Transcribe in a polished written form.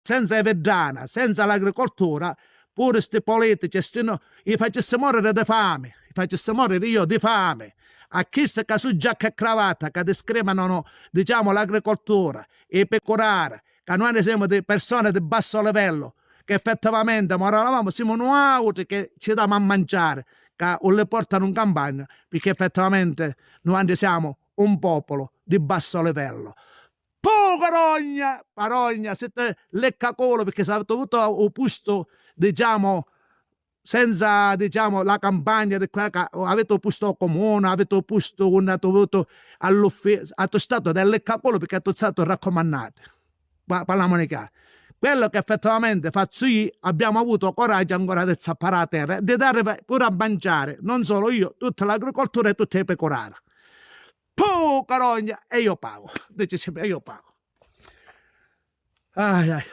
senza i vedrana, senza l'agricoltura, pure questi politici, li facessi morire di fame, li facessi morire io di fame. A chi sta che su giacca e cravatta, che discriminano, diciamo, l'agricoltura, i pecorari, che noi siamo di persone di basso livello, che effettivamente moravamo, siamo noi che ci diamo a mangiare, che o le portano in campagna, perché effettivamente noi siamo un popolo di basso livello. Parogna, siete leccacolo, perché se avete avuto un posto, diciamo, senza, diciamo, la campagna, avete un posto comune, avete un posto all'ufficio, avete stato del leccacolo perché avete stato raccomandati. Parliamo di che. Quello che effettivamente faccio io, abbiamo avuto coraggio ancora di zappare la terra, di dare pure a mangiare, non solo io, tutta l'agricoltura e tutti i pecorari. Carogna, e io pago, dice sempre, io pago. Bisogna